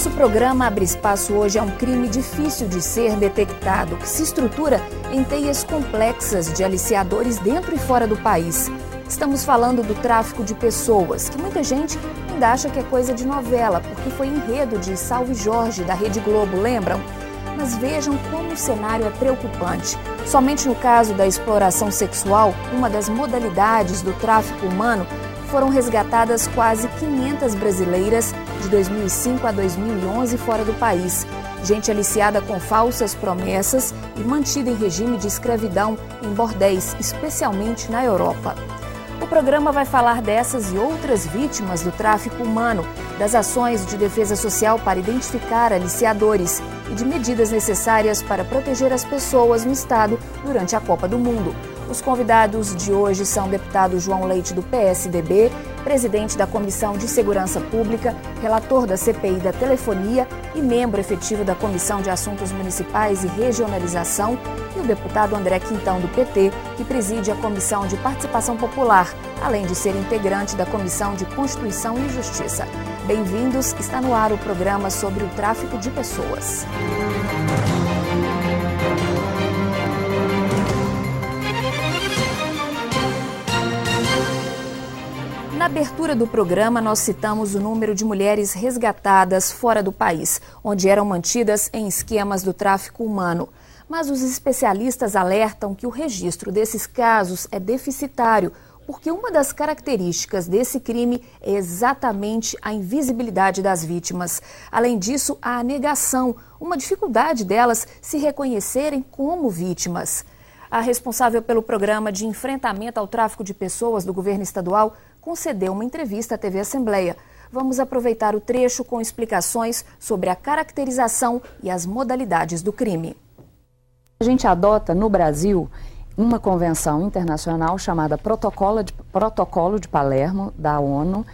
Nosso programa abre espaço hoje a um crime difícil de ser detectado, que se estrutura em teias complexas de aliciadores dentro e fora do país. Estamos falando do tráfico de pessoas, que muita gente ainda acha que é coisa de novela, porque foi enredo de Salve Jorge, da Rede Globo, lembram? Mas vejam como o cenário é preocupante. Somente no caso da exploração sexual, uma das modalidades do tráfico humano, foram resgatadas quase 500 brasileiras de 2005 a 2011 fora do país. Gente aliciada com falsas promessas e mantida em regime de escravidão em bordéis, especialmente na Europa. O programa vai falar dessas e outras vítimas do tráfico humano, das ações de defesa social para identificar aliciadores e de medidas necessárias para proteger as pessoas no estado durante a Copa do Mundo. Os convidados de hoje são o deputado João Leite, do PSDB, presidente da Comissão de Segurança Pública, relator da CPI da Telefonia e membro efetivo da Comissão de Assuntos Municipais e Regionalização, e o deputado André Quintão, do PT, que preside a Comissão de Participação Popular, além de ser integrante da Comissão de Constituição e Justiça. Bem-vindos, está no ar o programa sobre o tráfico de pessoas. Na abertura do programa, nós citamos o número de mulheres resgatadas fora do país, onde eram mantidas em esquemas do tráfico humano. Mas os especialistas alertam que o registro desses casos é deficitário, porque uma das características desse crime é exatamente a invisibilidade das vítimas. Além disso, a negação, uma dificuldade delas se reconhecerem como vítimas. A responsável pelo programa de enfrentamento ao tráfico de pessoas do governo estadual concedeu uma entrevista à TV Assembleia. Vamos aproveitar o trecho com explicações sobre a caracterização e as modalidades do crime. A gente adota no Brasil uma convenção internacional chamada Protocolo de Palermo, da ONU,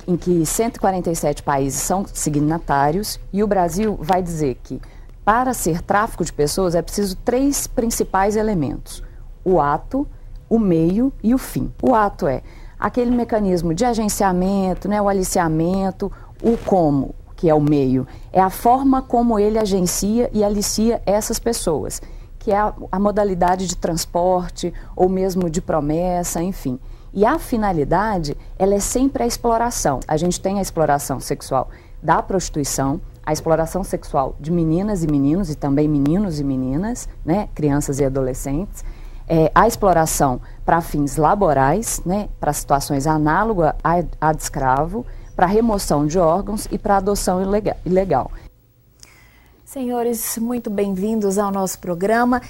em que 147 países são signatários, e o Brasil vai dizer que para ser tráfico de pessoas é preciso 3 principais elementos: o ato, o meio e o fim. O ato é aquele mecanismo de agenciamento, o aliciamento, o como, que é o meio, é a forma como ele agencia e alicia essas pessoas, que é a modalidade de transporte ou mesmo de promessa, enfim. E a finalidade, ela é sempre a exploração. A gente tem a exploração sexual da prostituição, a exploração sexual de meninas e meninos e também meninos e meninas, crianças e adolescentes, a exploração para fins laborais, para situações análogas à de escravo, para remoção de órgãos e para adoção ilegal. Senhores, muito bem-vindos ao nosso programa.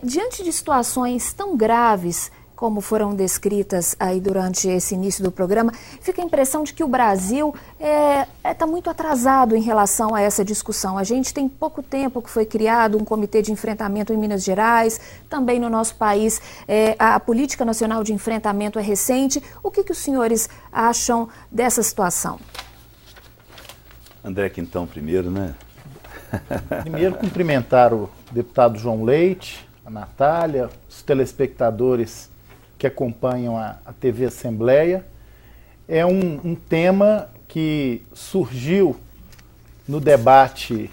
Diante de situações tão graves como foram descritas aí durante esse início do programa, fica a impressão de que o Brasil está muito atrasado em relação a essa discussão. A gente tem pouco tempo que foi criado um comitê de enfrentamento em Minas Gerais, também no nosso país a Política Nacional de Enfrentamento é recente. O que os senhores acham dessa situação? André Quintão primeiro, né? Primeiro, cumprimentar o deputado João Leite, a Natália, os telespectadores que acompanham a TV Assembleia. É um tema que surgiu no debate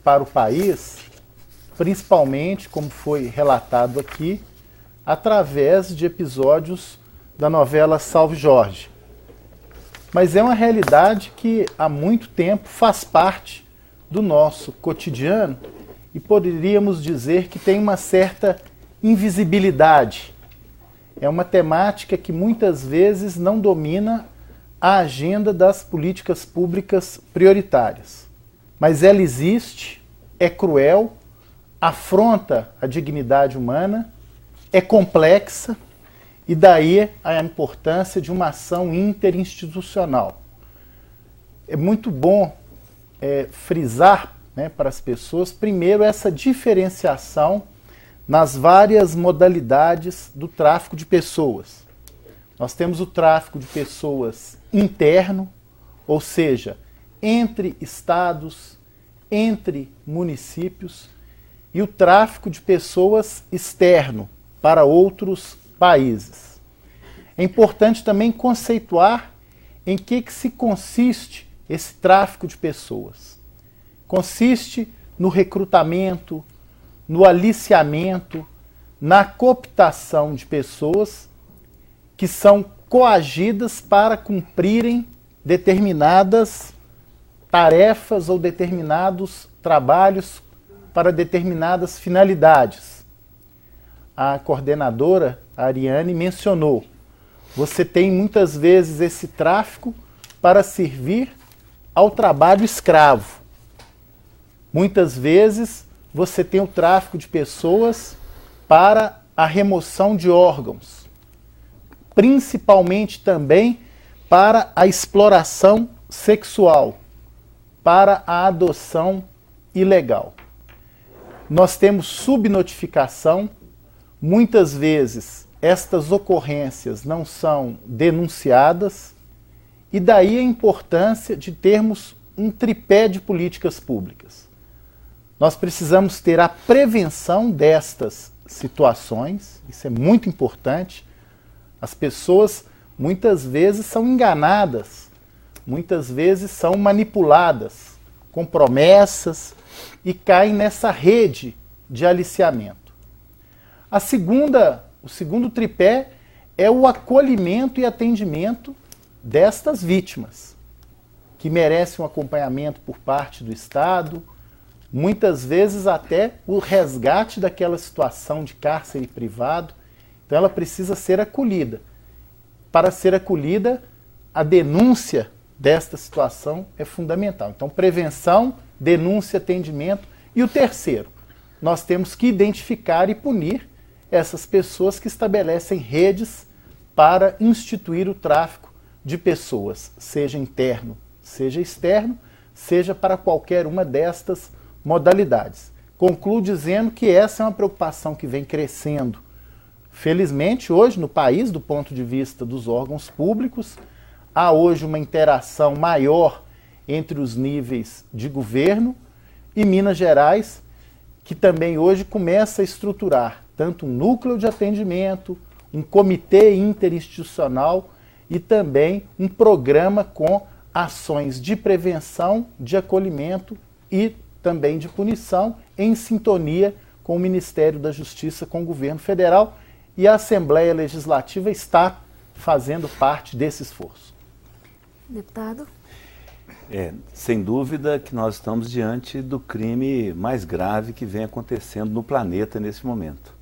para o país, principalmente, como foi relatado aqui, através de episódios da novela Salve Jorge. Mas é uma realidade que há muito tempo faz parte do nosso cotidiano e poderíamos dizer que tem uma certa invisibilidade. É uma temática que muitas vezes não domina a agenda das políticas públicas prioritárias. Mas ela existe, é cruel, afronta a dignidade humana, é complexa e daí a importância de uma ação interinstitucional. É muito bom frisar para as pessoas, primeiro, essa diferenciação nas várias modalidades do tráfico de pessoas. Nós temos o tráfico de pessoas interno, ou seja, entre estados, entre municípios, e o tráfico de pessoas externo, para outros países. É importante também conceituar em que se consiste esse tráfico de pessoas. consiste no recrutamento, no aliciamento, na cooptação de pessoas que são coagidas para cumprirem determinadas tarefas ou determinados trabalhos para determinadas finalidades. A coordenadora, a Ariane, mencionou, você tem muitas vezes esse tráfico para servir ao trabalho escravo. Muitas vezes você tem o tráfico de pessoas para a remoção de órgãos, principalmente também para a exploração sexual, para a adoção ilegal. Nós temos subnotificação, muitas vezes estas ocorrências não são denunciadas, e daí a importância de termos um tripé de políticas públicas. Nós precisamos ter a prevenção destas situações, isso é muito importante. As pessoas muitas vezes são enganadas, muitas vezes são manipuladas com promessas e caem nessa rede de aliciamento. O segundo tripé é o acolhimento e atendimento destas vítimas, que merecem um acompanhamento por parte do Estado, muitas vezes até o resgate daquela situação de cárcere privado. Então ela precisa ser acolhida. Para ser acolhida, a denúncia desta situação é fundamental. Então, prevenção, denúncia, atendimento. E o terceiro, nós temos que identificar e punir essas pessoas que estabelecem redes para instituir o tráfico de pessoas, seja interno, seja externo, seja para qualquer uma destas modalidades. Concluo dizendo que essa é uma preocupação que vem crescendo. Felizmente, hoje no país, do ponto de vista dos órgãos públicos, há hoje uma interação maior entre os níveis de governo e Minas Gerais, que também hoje começa a estruturar tanto um núcleo de atendimento, um comitê interinstitucional e também um programa com ações de prevenção, de acolhimento e também de punição, em sintonia com o Ministério da Justiça, com o governo federal, e a Assembleia Legislativa está fazendo parte desse esforço. Deputado? Sem dúvida que nós estamos diante do crime mais grave que vem acontecendo no planeta nesse momento.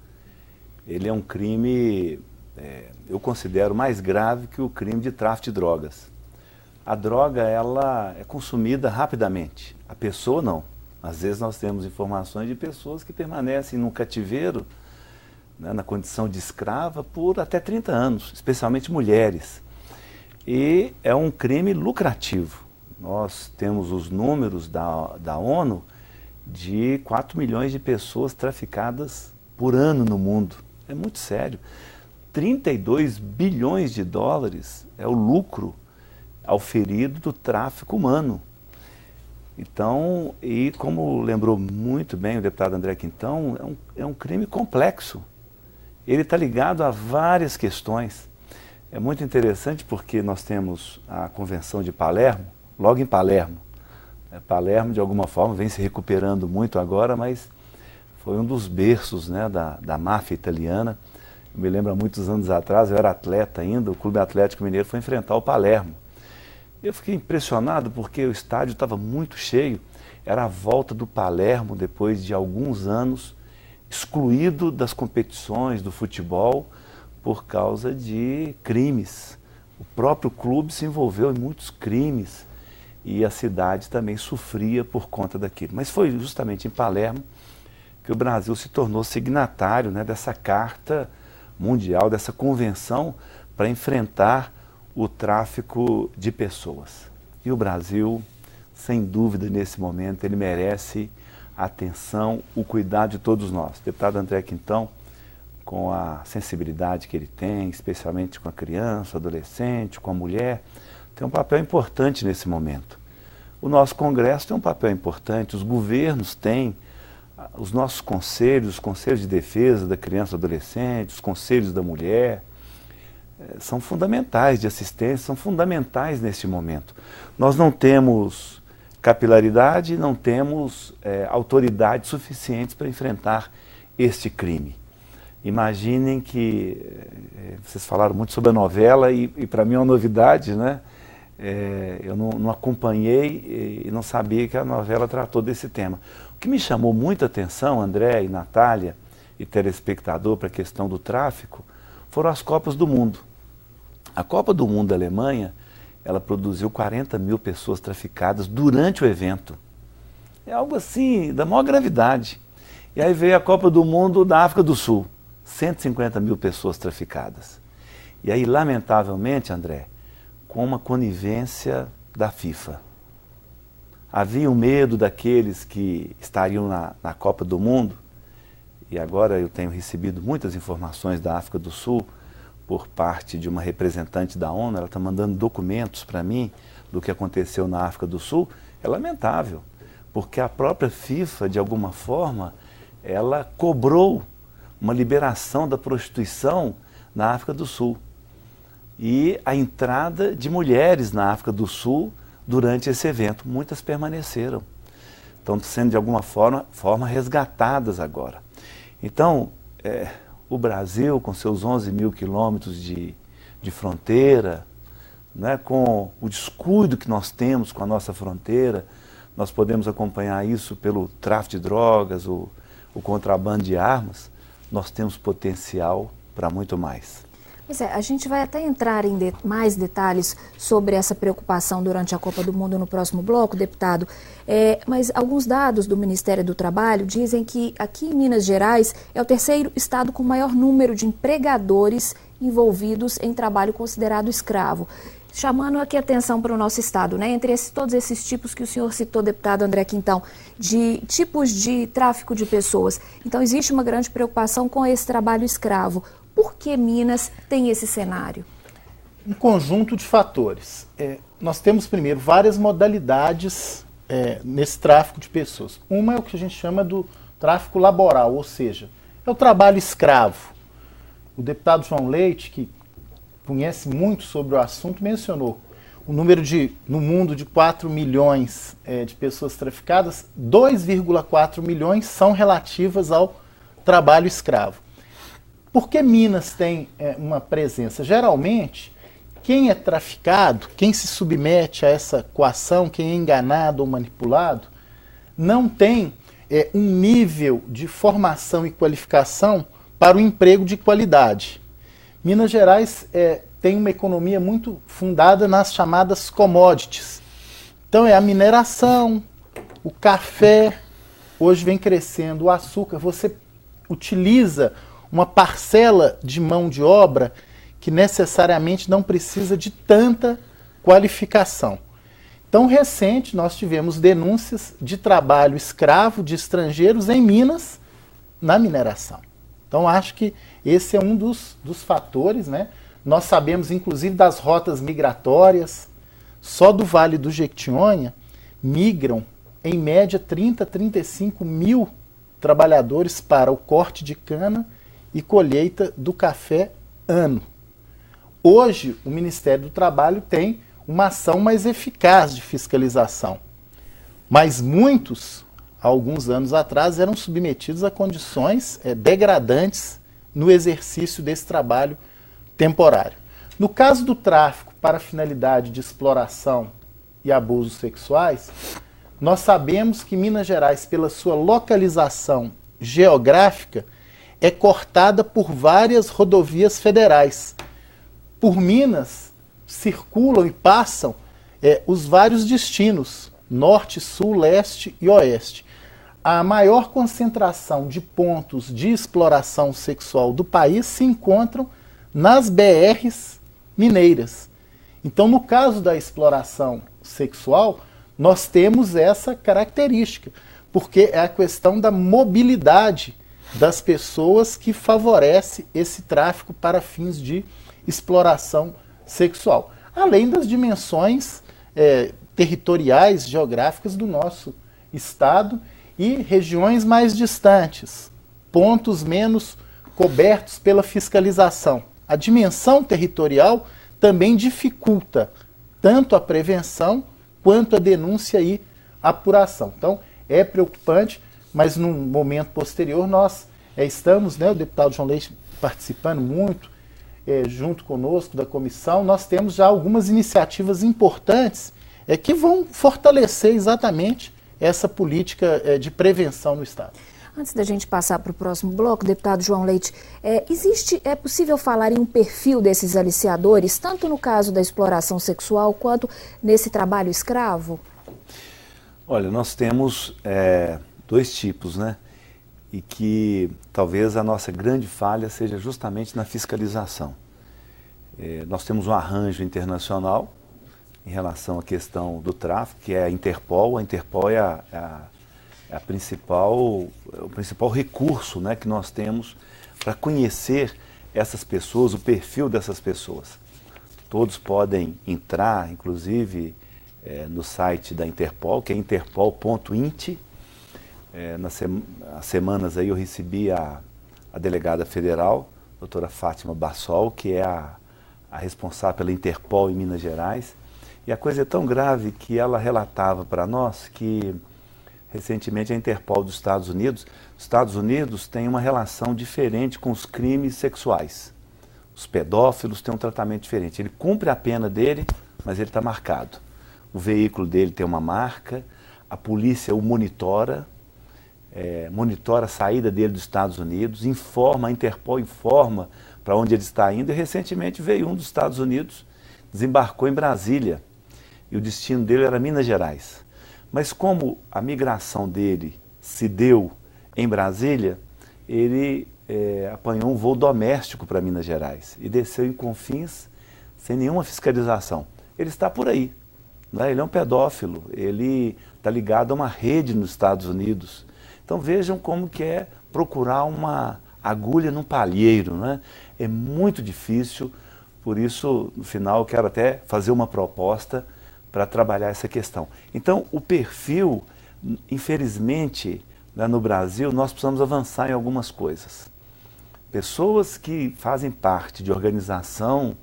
Ele é um crime, eu considero mais grave que o crime de tráfico de drogas. A droga, ela é consumida rapidamente, a pessoa não. Às vezes nós temos informações de pessoas que permanecem num cativeiro, né, na condição de escrava, por até 30 anos, especialmente mulheres. E é um crime lucrativo. Nós temos os números da ONU de 4 milhões de pessoas traficadas por ano no mundo. É muito sério. 32 bilhões de dólares é o lucro auferido do tráfico humano. Então, e como lembrou muito bem o deputado André Quintão, é um crime complexo. Ele está ligado a várias questões. É muito interessante porque nós temos a Convenção de Palermo, logo em Palermo. Palermo, de alguma forma, vem se recuperando muito agora, mas foi um dos berços, né, da máfia italiana. Eu me lembro, há muitos anos atrás, eu era atleta ainda, o Clube Atlético Mineiro foi enfrentar o Palermo. Eu fiquei impressionado porque o estádio estava muito cheio. Era a volta do Palermo, depois de alguns anos, excluído das competições do futebol por causa de crimes. O próprio clube se envolveu em muitos crimes e a cidade também sofria por conta daquilo. Mas foi justamente em Palermo que o Brasil se tornou signatário, né, dessa Carta Mundial, dessa convenção para enfrentar o tráfico de pessoas. E o Brasil, sem dúvida, nesse momento, ele merece a atenção, o cuidado de todos nós. O deputado André Quintão, com a sensibilidade que ele tem, especialmente com a criança, adolescente, com a mulher, tem um papel importante nesse momento. O nosso Congresso tem um papel importante, os governos têm, os nossos conselhos, os conselhos de defesa da criança e adolescente, os conselhos da mulher, são fundamentais, de assistência, são fundamentais neste momento. Nós não temos capilaridade e não temos autoridades suficientes para enfrentar este crime. Imaginem que, vocês falaram muito sobre a novela e para mim é uma novidade, né? Eu não acompanhei e não sabia que a novela tratou desse tema. O que me chamou muita atenção, André e Natália e telespectador, para a questão do tráfico, foram as Copas do Mundo. A Copa do Mundo da Alemanha, ela produziu 40 mil pessoas traficadas durante o evento. É algo assim, da maior gravidade. E aí veio a Copa do Mundo da África do Sul, 150 mil pessoas traficadas. E aí, lamentavelmente, André, com uma conivência da FIFA. Havia um medo daqueles que estariam na Copa do Mundo, e agora eu tenho recebido muitas informações da África do Sul, por parte de uma representante da ONU, ela está mandando documentos para mim do que aconteceu na África do Sul. É lamentável, porque a própria FIFA, de alguma forma, ela cobrou uma liberação da prostituição na África do Sul. E a entrada de mulheres na África do Sul durante esse evento. Muitas permaneceram. Estão sendo, de alguma forma resgatadas agora. Então, o Brasil, com seus 11 mil quilômetros de fronteira, né, com o descuido que nós temos com a nossa fronteira, nós podemos acompanhar isso pelo tráfico de drogas, o contrabando de armas, nós temos potencial para muito mais. Pois é, a gente vai até entrar em mais detalhes sobre essa preocupação durante a Copa do Mundo no próximo bloco, deputado. Mas alguns dados do Ministério do Trabalho dizem que aqui em Minas Gerais é o terceiro estado com maior número de empregadores envolvidos em trabalho considerado escravo. Chamando aqui a atenção para o nosso estado, né? Entre todos esses tipos que o senhor citou, deputado André Quintão, de tipos de tráfico de pessoas. Então existe uma grande preocupação com esse trabalho escravo. Por que Minas tem esse cenário? Um conjunto de fatores. Nós temos, primeiro, várias modalidades nesse tráfico de pessoas. Uma é o que a gente chama do tráfico laboral, ou seja, é o trabalho escravo. O deputado João Leite, que conhece muito sobre o assunto, mencionou o número no mundo de 4 milhões de pessoas traficadas, 2,4 milhões são relativas ao trabalho escravo. Por que Minas tem uma presença? Geralmente, quem é traficado, quem se submete a essa coação, quem é enganado ou manipulado, não tem um nível de formação e qualificação para o emprego de qualidade. Minas Gerais tem uma economia muito fundada nas chamadas commodities. Então é a mineração, o café, hoje vem crescendo o açúcar. Você utiliza uma parcela de mão de obra que necessariamente não precisa de tanta qualificação. Então, recente, nós tivemos denúncias de trabalho escravo de estrangeiros em Minas, na mineração. Então, acho que esse é um dos fatores, né? Nós sabemos, inclusive, das rotas migratórias. Só do Vale do Jequitinhonha migram, em média, 30, 35 mil trabalhadores para o corte de cana e colheita do café ano. Hoje, o Ministério do Trabalho tem uma ação mais eficaz de fiscalização. Mas muitos, há alguns anos atrás, eram submetidos a condições degradantes no exercício desse trabalho temporário. No caso do tráfico para finalidade de exploração e abusos sexuais, nós sabemos que Minas Gerais, pela sua localização geográfica, é cortada por várias rodovias federais. Por Minas circulam e passam os vários destinos, norte, sul, leste e oeste. A maior concentração de pontos de exploração sexual do país se encontram nas BRs mineiras. Então, no caso da exploração sexual, nós temos essa característica, porque é a questão da mobilidade das pessoas que favorece esse tráfico para fins de exploração sexual. Além das dimensões territoriais, geográficas do nosso estado e regiões mais distantes, pontos menos cobertos pela fiscalização. A dimensão territorial também dificulta tanto a prevenção quanto a denúncia e apuração. Então, é preocupante, mas num momento posterior nós estamos, o deputado João Leite participando muito, junto conosco da comissão, nós temos já algumas iniciativas importantes que vão fortalecer exatamente essa política de prevenção no Estado. Antes da gente passar para o próximo bloco, deputado João Leite, é possível falar em um perfil desses aliciadores, tanto no caso da exploração sexual quanto nesse trabalho escravo? Olha, nós temos dois tipos, né? E que talvez a nossa grande falha seja justamente na fiscalização. Nós temos um arranjo internacional em relação à questão do tráfico, que é a Interpol. A Interpol é o principal recurso, né, que nós temos para conhecer essas pessoas, o perfil dessas pessoas. Todos podem entrar, inclusive, no site da Interpol, que é interpol.int. Há semanas aí eu recebi a delegada federal, doutora Fátima Bassol, que é a responsável pela Interpol em Minas Gerais. E a coisa é tão grave que ela relatava para nós que, recentemente, a Interpol dos Estados Unidos tem uma relação diferente com os crimes sexuais. Os pedófilos têm um tratamento diferente. Ele cumpre a pena dele, mas ele está marcado. O veículo dele tem uma marca, a polícia o monitora a saída dele dos Estados Unidos, a Interpol informa para onde ele está indo, e recentemente veio um dos Estados Unidos, desembarcou em Brasília, e o destino dele era Minas Gerais. Mas como a migração dele se deu em Brasília, ele apanhou um voo doméstico para Minas Gerais e desceu em Confins sem nenhuma fiscalização. Ele está por aí, né? Ele é um pedófilo, ele está ligado a uma rede nos Estados Unidos. Então vejam como que é procurar uma agulha num palheiro, né? É muito difícil, por isso, no final, eu quero até fazer uma proposta para trabalhar essa questão. Então, o perfil, infelizmente, no Brasil, nós precisamos avançar em algumas coisas. Pessoas que fazem parte de organização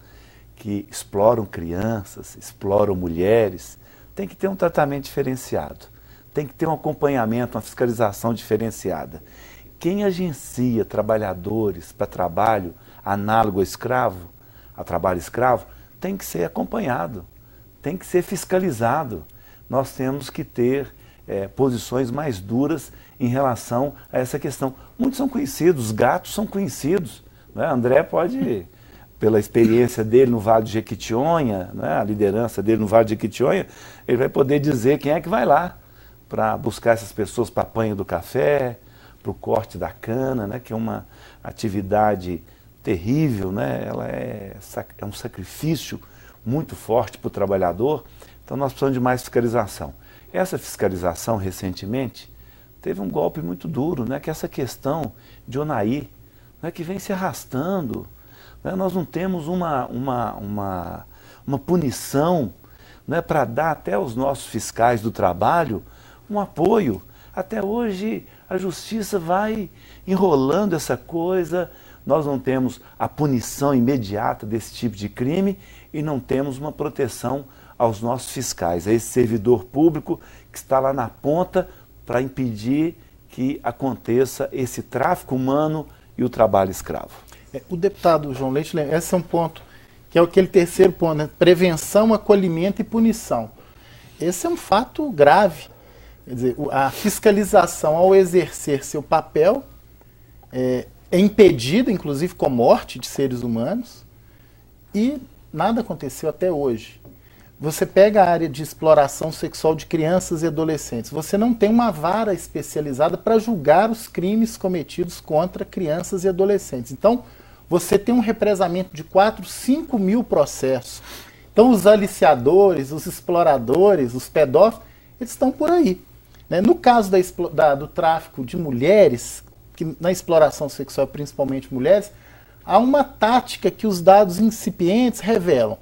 que exploram crianças, exploram mulheres, tem que ter um tratamento diferenciado. Tem que ter um acompanhamento, uma fiscalização diferenciada. Quem agencia trabalhadores para trabalho análogo a trabalho escravo, tem que ser acompanhado, tem que ser fiscalizado. Nós temos que ter posições mais duras em relação a essa questão. Muitos são conhecidos, os gatos são conhecidos, né? André pode, pela experiência dele no Vale de Jequitinhonha, né? A liderança dele no Vale de Jequitinhonha, ele vai poder dizer quem é que vai lá para buscar essas pessoas para apanho do café, para o corte da cana, né? Que é uma atividade terrível, né? Ela é um sacrifício muito forte para o trabalhador. Então nós precisamos de mais fiscalização. Essa fiscalização, recentemente, teve um golpe muito duro, né? Que é essa questão de Onaí, né? Que vem se arrastando, né? Nós não temos uma punição, né? Para dar até aos nossos fiscais do trabalho um apoio. Até hoje a justiça vai enrolando essa coisa, nós não temos a punição imediata desse tipo de crime e não temos uma proteção aos nossos fiscais, a esse servidor público que está lá na ponta para impedir que aconteça esse tráfico humano e o trabalho escravo. O deputado João Leite, esse é um ponto, que é aquele terceiro ponto, né? Prevenção, acolhimento e punição. Esse é um fato grave. Quer dizer, a fiscalização, ao exercer seu papel, é impedida, inclusive com morte de seres humanos, e nada aconteceu até hoje. Você pega a área de exploração sexual de crianças e adolescentes, você não tem uma vara especializada para julgar os crimes cometidos contra crianças e adolescentes. Então, você tem um represamento de 4, 5 mil processos. Então, os aliciadores, os exploradores, os pedófilos, eles estão por aí. No caso do tráfico de mulheres, que na exploração sexual, principalmente mulheres, há uma tática que os dados incipientes revelam.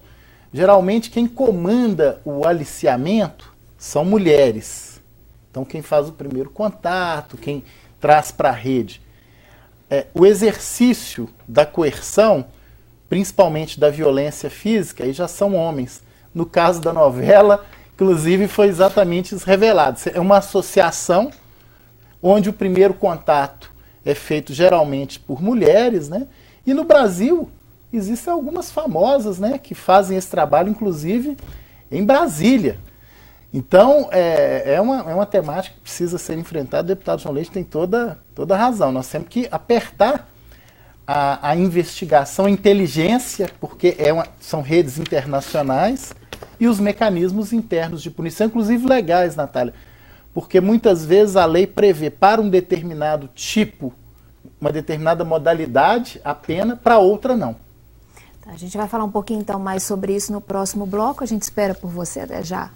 Geralmente, quem comanda o aliciamento são mulheres. Então, quem faz o primeiro contato, quem traz para a rede. O exercício da coerção, principalmente da violência física, aí já são homens. No caso da novela, Inclusive, foi exatamente isso revelado. É uma associação onde o primeiro contato é feito geralmente por mulheres, né? E no Brasil, existem algumas famosas, né, que fazem esse trabalho, inclusive em Brasília. Então, é uma temática que precisa ser enfrentada. O deputado João Leite tem toda a razão. Nós temos que apertar a investigação, a inteligência, porque são redes internacionais, e os mecanismos internos de punição, inclusive legais, Natália. Porque muitas vezes a lei prevê para um determinado tipo, uma determinada modalidade, a pena, para outra não. A gente vai falar um pouquinho então mais sobre isso no próximo bloco. A gente espera por você. Até já.